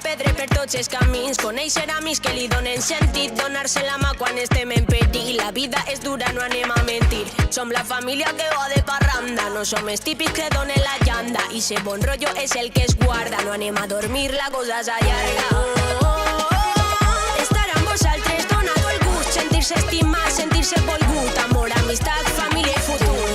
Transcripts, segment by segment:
pedre per tots els camins. Conèixer amics que li donen sentit, donar-se la mà quan estem en perill. La vida és dura, no anem a mentir. Som la família que va de parranda, no som els típics que donen la llanda. I ser bon rotllo és el que es guarda, no anem a dormir, la cosa s'allarga. Estar amb vosaltres dona tot el gust, sentir-se estimat, sentir-se volgut, amor, amistat, família i futur.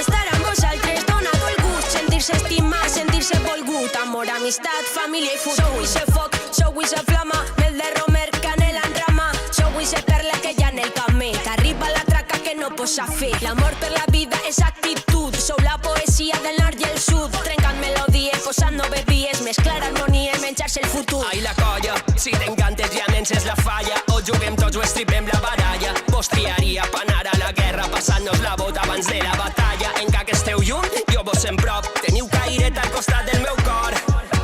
Estar amb vosaltres dona tot el gust, sentir-se estimat, sentir-se volgut, amor, amistat, família i futur. Sou ixe foc, sou ixa flama, mel de romer, canela en rama, sou ixa perla que hi ha en el camí, t'arriba la traca que no pots fer. L'amor per la vida és actitud, sou la poesia del nord i el sud, trencant melodies, posant noves vies, mesclar harmonies, menjar-se el futur. Ai, la colla, si t'encantes ja menys la falla, o juguem tots o estripem la baralla. Vos triaria pa anar a la guerra, passant-nos la bota abans de la batalla. Encara que esteu lluny, jo vos sem prop, teniu cairet al costat del meu cor.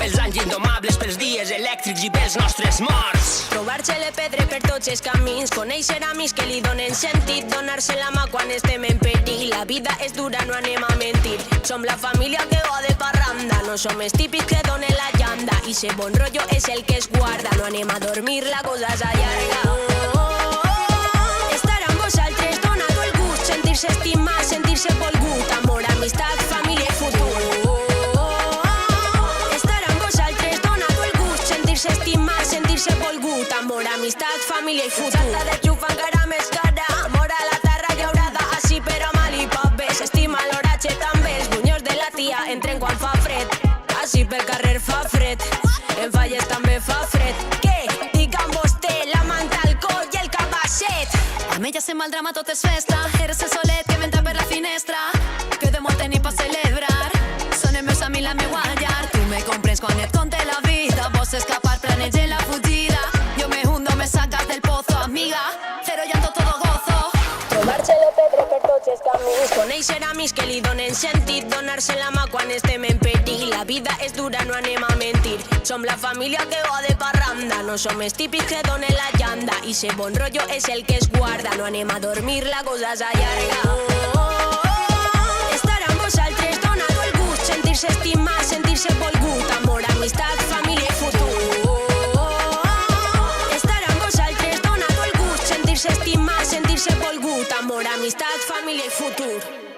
Pels anys indomables, pels dies elèctrics i pels nostres morts. Trobar-se le pedre per tots els camins, conèixer amics que li donen sentit, donar-se la mà quan estem en perill. La vida és dura, no anem a mentir. Som la família que va de parranda, no som els típics que donen la llanda. I ser bon rotllo és el que es guarda, no anem a dormir, la cosa s'allarga. Estar amb vosaltres dona tot el gust, sentir-se estimat, sentir-se volgut, amor, amistat, família i futur. Sentir-se estimat, sentir-se volgut, amor, amistat, família i futur. Salta de xufa encara més cara, amor a la terra llaurada, així però mal i poc bé. S'estima l'oratge també, els bunyors de la tia entren quan fa fred, així pel carrer fa fred, en falles també fa fred. Què? Digue'm vostè, la manta, el coll i el cabasset. A mi ja se'm va el drama, tot és festa, eres el solet que m'entra per la finestra, que de molt tenir pa celebrar, són els meus amics la meua llar, tu me comprens quan et conte la vida, vos escapar, planege la fugida, yo me hundo, me sacas del pozo, amiga, cero llanto, todo gozo. Trobar-se le pedre per tots els camins, conèixer amics que li donen sentit, donar-se la mà quan estem en perill. La vida és dura, no anem a mentir. Som la família que va de parranda, no som els típics que donen la llanda. I ser bon rotllo és el que es guarda, no anem a dormir, la cosa s'allarga. Estar amb vosaltres dona tot el gust, sentir-se estimat, sentir-se volgut, amor, amistat, família i futur. Estar amb vosaltres dona tot el gust, sentir-se estimat, sentir-se volgut, amor, amistat, família i futur.